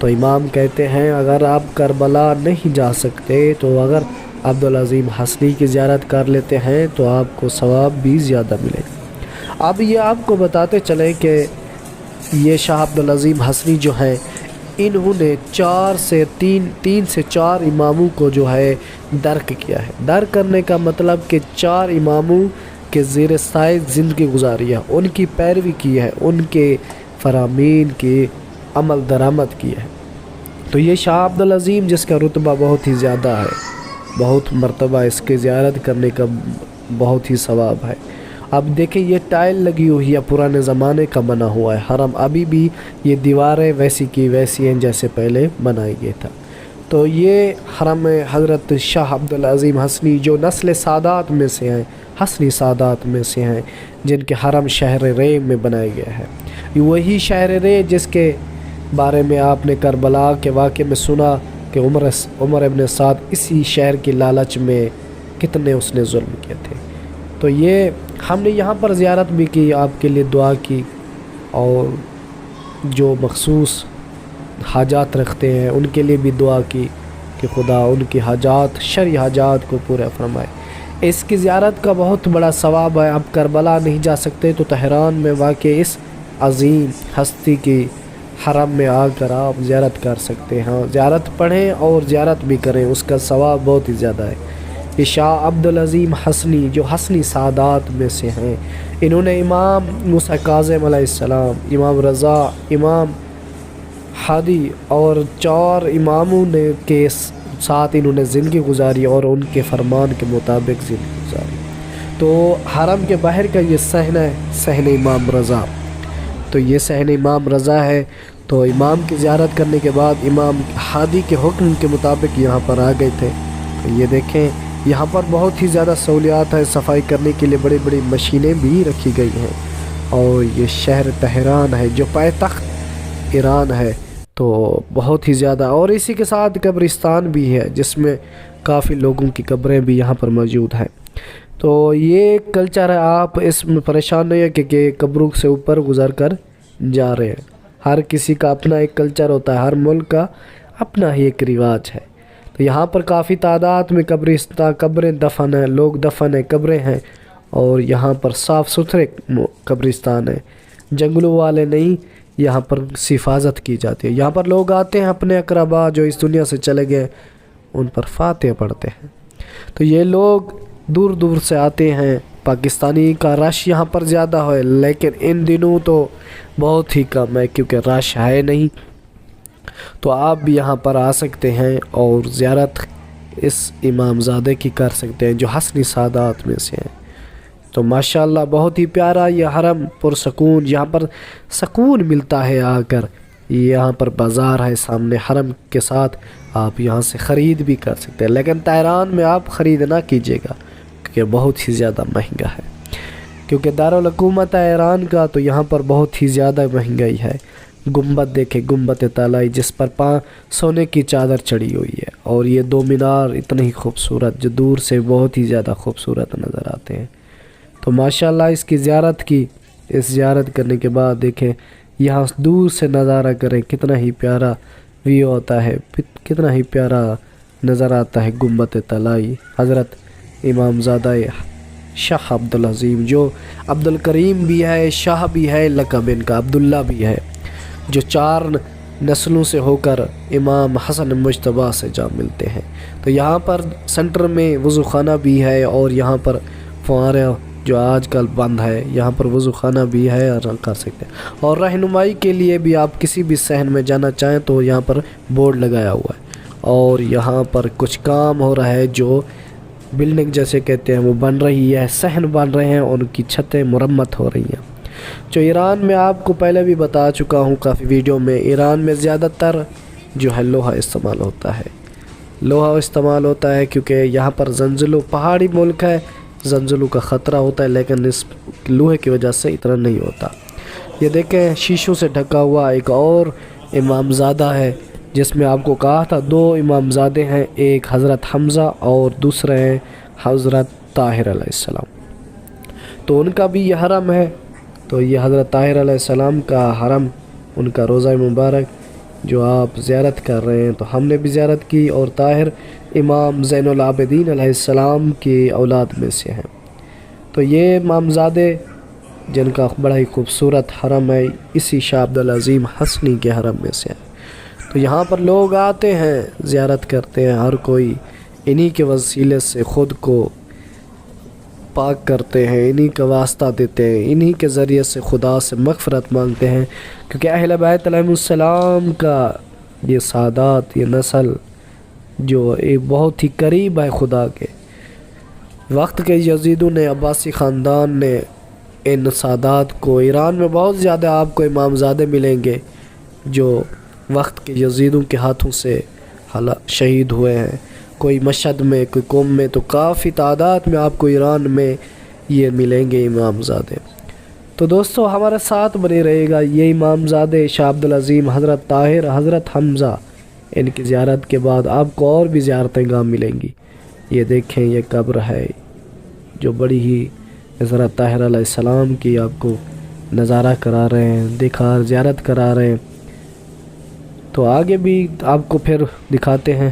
تو امام کہتے ہیں اگر آپ کربلا نہیں جا سکتے تو اگر عبدالعظیم حسنی کی زیارت کر لیتے ہیں تو آپ کو ثواب بھی زیادہ ملے گا۔ اب یہ آپ کو بتاتے چلیں کہ یہ شاہ عبدالعظیم حسنی جو ہیں انہوں نے تین سے چار اماموں کو جو ہے درک کیا ہے۔ درک کرنے کا مطلب کہ 4 اماموں کے زیر سائے زندگی گزاری ہے، ان کی پیروی کی ہے، ان کے فرامین کی عمل درآمد کی ہے۔ تو یہ شاہ عبدالعظیم جس کا رتبہ بہت ہی زیادہ ہے، بہت مرتبہ اس کے زیارت کرنے کا بہت ہی ثواب ہے۔ اب دیکھیں یہ ٹائل لگی ہوئی ہے، پرانے زمانے کا بنا ہوا ہے حرم، ابھی بھی یہ دیواریں ویسی کی ویسی ہیں جیسے پہلے بنائی گیا تھا۔ تو یہ حرم حضرت شاہ عبدالعظیم حسنی جو نسل سادات میں سے ہیں، حسنی سادات میں سے ہیں، جن کے حرم شہر رے میں بنایا گیا ہے۔ وہی شہر رے جس کے بارے میں آپ نے کربلا کے واقعے میں سنا کہ عمر ابن سعد اسی شہر کی لالچ میں کتنے اس نے ظلم کیے تھے۔ تو یہ ہم نے یہاں پر زیارت بھی کی، آپ کے لیے دعا کی، اور جو مخصوص حاجات رکھتے ہیں ان کے لیے بھی دعا کی کہ خدا ان کی حاجات، شرعی حاجات کو پورا فرمائے۔ اس کی زیارت کا بہت بڑا ثواب ہے۔ اب کربلا نہیں جا سکتے تو تہران میں واقع اس عظیم ہستی کی حرم میں آ کر آپ زیارت کر سکتے ہیں، زیارت پڑھیں اور زیارت بھی کریں، اس کا ثواب بہت ہی زیادہ ہے۔ یہ شاہ عبدالعظیم حسنی جو حسنی سادات میں سے ہیں، انہوں نے امام موسیٰ کاظم علیہ السلام، امام رضا، امام ہادی اور 4 اماموں نے کے ساتھ انہوں نے زندگی گزاری اور ان کے فرمان کے مطابق زندگی گزاری۔ تو حرم کے باہر کا یہ صحن ہے، صحن امام رضا۔ تو یہ صحن امام رضا ہے۔ تو امام کی زیارت کرنے کے بعد امام ہادی کے حکم کے مطابق یہاں پر آ گئے تھے۔ تو یہ دیکھیں یہاں پر بہت ہی زیادہ سہولیات ہے، صفائی کرنے کے لیے بڑی بڑی مشینیں بھی رکھی گئی ہیں، اور یہ شہر تہران ہے جو پائیتخت ایران ہے، تو بہت ہی زیادہ، اور اسی کے ساتھ قبرستان بھی ہے جس میں کافی لوگوں کی قبریں بھی یہاں پر موجود ہیں۔ تو یہ کلچر ہے، آپ اس میں پریشان نہیں ہے کہ قبروں سے اوپر گزر کر جا رہے ہیں۔ ہر کسی کا اپنا ایک کلچر ہوتا ہے، ہر ملک کا اپنا ہی ایک رواج ہے۔ تو یہاں پر کافی تعداد میں قبریں دفن ہیں، لوگ دفن ہیں، قبریں ہیں، اور یہاں پر صاف ستھرے قبرستان ہیں، جنگلوں والے نہیں، یہاں پر حفاظت کی جاتی ہے۔ یہاں پر لوگ آتے ہیں، اپنے اقربا جو اس دنیا سے چلے گئے ان پر فاتحہ پڑھتے ہیں۔ تو یہ لوگ دور دور سے آتے ہیں، پاکستانی کا رش یہاں پر زیادہ ہے، لیکن ان دنوں تو بہت ہی کم ہے کیونکہ رش ہے نہیں۔ تو آپ بھی یہاں پر آ سکتے ہیں اور زیارت اس امام زادے کی کر سکتے ہیں جو حسنی سادات میں سے ہیں۔ تو ماشاءاللہ بہت ہی پیارا یہ حرم پرسکون، یہاں پر سکون ملتا ہے آ کر۔ یہاں پر بازار ہے سامنے حرم کے ساتھ، آپ یہاں سے خرید بھی کر سکتے ہیں، لیکن تہران میں آپ خرید نہ کیجیے گا کیونکہ بہت ہی زیادہ مہنگا ہے، کیونکہ دارالحکومت ہے ایران کا، تو یہاں پر بہت ہی زیادہ مہنگائی ہے۔ گنبد دیکھیں، گنبد طلائی جس پر سونے کی چادر چڑھی ہوئی ہے، اور یہ 2 مینار اتنے ہی خوبصورت جو دور سے بہت ہی زیادہ خوبصورت نظر آتے ہیں۔ تو ماشاءاللہ اس کی زیارت کی، اس زیارت کرنے کے بعد دیکھیں یہاں دور سے نظارہ کریں، کتنا ہی پیارا ویو ہوتا ہے، کتنا ہی پیارا نظر آتا ہے گنبد طلائی حضرت امام زادہ شاہ عبدالعظیم، جو عبدالکریم بھی ہے، شاہ بھی ہے، لقب ان کا عبداللہ بھی ہے، جو 4 نسلوں سے ہو کر امام حسن مجتبیٰ سے جا ملتے ہیں۔ تو یہاں پر سنٹر میں وضو خانہ بھی ہے، اور یہاں پر فوارہ جو آج کل بند ہے، یہاں پر وضو خانہ بھی ہے اور کر سکتے ہیں۔ اور رہنمائی کے لیے بھی آپ کسی بھی صحن میں جانا چاہیں تو یہاں پر بورڈ لگایا ہوا ہے، اور یہاں پر کچھ کام ہو رہا ہے جو بلڈنگ جیسے کہتے ہیں وہ بن رہی ہے، صحن بن رہے ہیں، ان کی چھتیں مرمت ہو رہی ہیں۔ جو ایران میں آپ کو پہلے بھی بتا چکا ہوں کافی ویڈیو میں، ایران میں زیادہ تر جو ہے لوہا استعمال ہوتا ہے، لوہا استعمال ہوتا ہے کیونکہ یہاں پر زلزلوں، پہاڑی ملک ہے، زلزلوں کا خطرہ ہوتا ہے، لیکن اس لوہے کی وجہ سے اتنا نہیں ہوتا۔ یہ دیکھیں شیشوں سے ڈھکا ہوا ایک اور امام زادہ ہے، جس میں آپ کو کہا تھا 2 امام زادے ہیں، ایک حضرت حمزہ اور دوسرے ہیں حضرت طاہر علیہ السلام۔ تو ان کا بھی یہ حرم ہے، تو یہ حضرت طاہر علیہ السلام کا حرم، ان کا روضہ مبارک جو آپ زیارت کر رہے ہیں، تو ہم نے بھی زیارت کی، اور طاہر امام زین العابدین علیہ السلام کی اولاد میں سے ہیں۔ تو یہ امامزادے جن کا بڑا ہی خوبصورت حرم ہے، اسی شاہ عبدالعظیم حسنی کے حرم میں سے ہے۔ تو یہاں پر لوگ آتے ہیں، زیارت کرتے ہیں، ہر کوئی انہی کے وسیلے سے خود کو پاک کرتے ہیں، انہی کا واسطہ دیتے ہیں، انہی کے ذریعے سے خدا سے مغفرت مانگتے ہیں، کیونکہ اہل بیت علیہ السلام کا یہ سادات، یہ نسل جو ایک بہت ہی قریب ہے خدا کے۔ وقت کے یزیدوں نے، عباسی خاندان نے ان سادات کو، ایران میں بہت زیادہ آپ کو امامزادے ملیں گے جو وقت کے یزیدوں کے ہاتھوں سے شہید ہوئے ہیں، کوئی مشہد میں، کوئی قم میں، تو کافی تعداد میں آپ کو ایران میں یہ ملیں گے امامزادے۔ تو دوستو ہمارے ساتھ بنے رہے گا، یہ امامزادے شاہ عبدالعظیم حضرت طاہر، حضرت حمزہ، ان کی زیارت کے بعد آپ کو اور بھی زیارتیں گاہ ملیں گی۔ یہ دیکھیں، یہ قبر ہے جو بڑی ہی حضرت طاہر علیہ السلام کی آپ کو نظارہ کرا رہے ہیں، دکھا زیارت کرا رہے ہیں۔ تو آگے بھی آپ کو پھر دکھاتے ہیں۔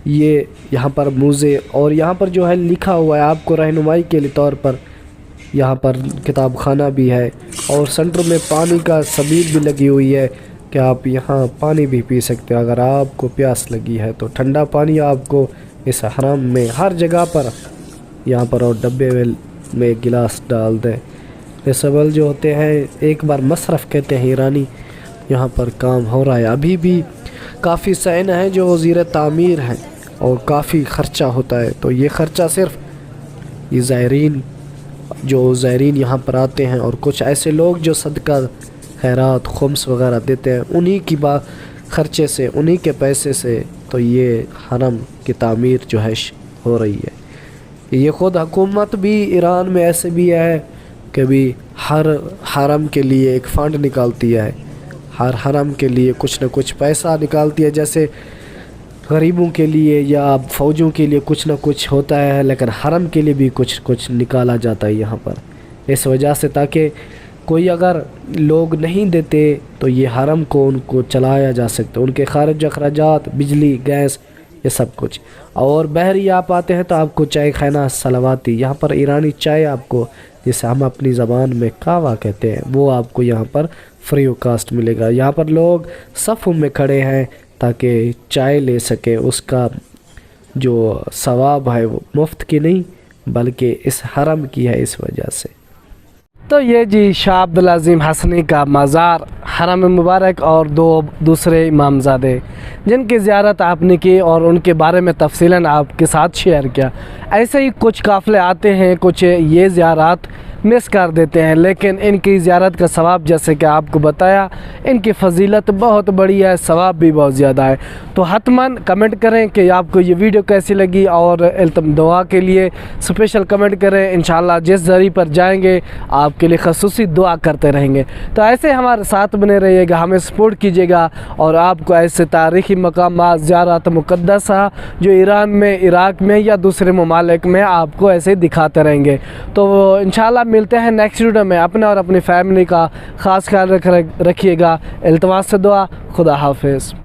یہ یہاں پر موزے، اور یہاں پر جو ہے لکھا ہوا ہے آپ کو رہنمائی کے طور پر، یہاں پر کتاب خانہ بھی ہے، اور سینٹر میں پانی کا سبیل بھی لگی ہوئی ہے کہ آپ یہاں پانی بھی پی سکتے ہیں اگر آپ کو پیاس لگی ہے، تو ٹھنڈا پانی آپ کو اس حرم میں ہر جگہ پر یہاں پر، اور ڈبے میں ایک گلاس ڈال دیں۔ یہ سبل جو ہوتے ہیں، ایک بار مصرف کہتے ہیں ایرانی، یہاں پر کام ہو رہا ہے ابھی بھی۔ کافی سین ہیں جو وزیر تعمیر ہیں، اور کافی خرچہ ہوتا ہے، تو یہ خرچہ صرف یہ زائرین یہاں پر آتے ہیں، اور کچھ ایسے لوگ جو صدقہ خیرات خمس وغیرہ دیتے ہیں، انہی کی خرچے سے، انہی کے پیسے سے تو یہ حرم کی تعمیر جو ہے ہو رہی ہے۔ یہ خود حکومت بھی ایران میں ایسے بھی ہے کہ بھی ہر حرم کے لیے ایک فنڈ نکالتی ہے، ہر حرم کے لیے کچھ نہ کچھ پیسہ نکالتی ہے، جیسے غریبوں کے لیے یا فوجوں کے لیے کچھ نہ کچھ ہوتا ہے، لیکن حرم کے لیے بھی کچھ نکالا جاتا ہے یہاں پر، اس وجہ سے تاکہ کوئی اگر لوگ نہیں دیتے تو یہ حرم کو ان کو چلایا جا سکتا، ان کے خارج اخراجات، بجلی، گیس، یہ سب کچھ۔ اور بحری آپ آتے ہیں تو آپ کو چائے خانہ سلواتی، یہاں پر ایرانی چائے آپ کو، جسے ہم اپنی زبان میں کہوہ کہتے ہیں، وہ آپ کو یہاں پر فری آف کاسٹ ملے گا۔ یہاں پر لوگ صفوں میں کھڑے ہیں تاکہ چائے لے سکے، اس کا جو ثواب ہے وہ مفت کی نہیں بلکہ اس حرم کی ہے، اس وجہ سے۔ تو یہ جی شاہ عبدالعظیم حسنی کا مزار حرم مبارک، اور دوسرے امامزادے جن کی زیارت آپ نے کی اور ان کے بارے میں تفصیلاً آپ کے ساتھ شیئر کیا۔ ایسے ہی کچھ قافلے آتے ہیں، کچھ یہ زیارات مس کر دیتے ہیں، لیکن ان کی زیارت کا ثواب جیسے کہ آپ کو بتایا، ان کی فضیلت بہت بڑی ہے، ثواب بھی بہت زیادہ ہے۔ تو حتماً کمنٹ کریں کہ آپ کو یہ ویڈیو کیسی لگی، اور دعا کے لیے اسپیشل کمنٹ کریں، انشاءاللہ جس ذریعے پر جائیں گے آپ کے لیے خصوصی دعا کرتے رہیں گے۔ تو ایسے ہمارے ساتھ بنے رہیے گا، ہمیں سپورٹ کیجیے گا، اور آپ کو ایسے تاریخی مقامات، زیارات مقدسہ جو ایران میں، عراق میں یا دوسرے ممالک میں آپ کو ایسے دکھاتے رہیں گے۔ تو انشاءاللہ ملتے ہیں نیکسٹ ویڈیو میں۔ اپنے اور اپنی فیملی کا خاص خیال رکھیے گا، التماس سے دعا، خدا حافظ۔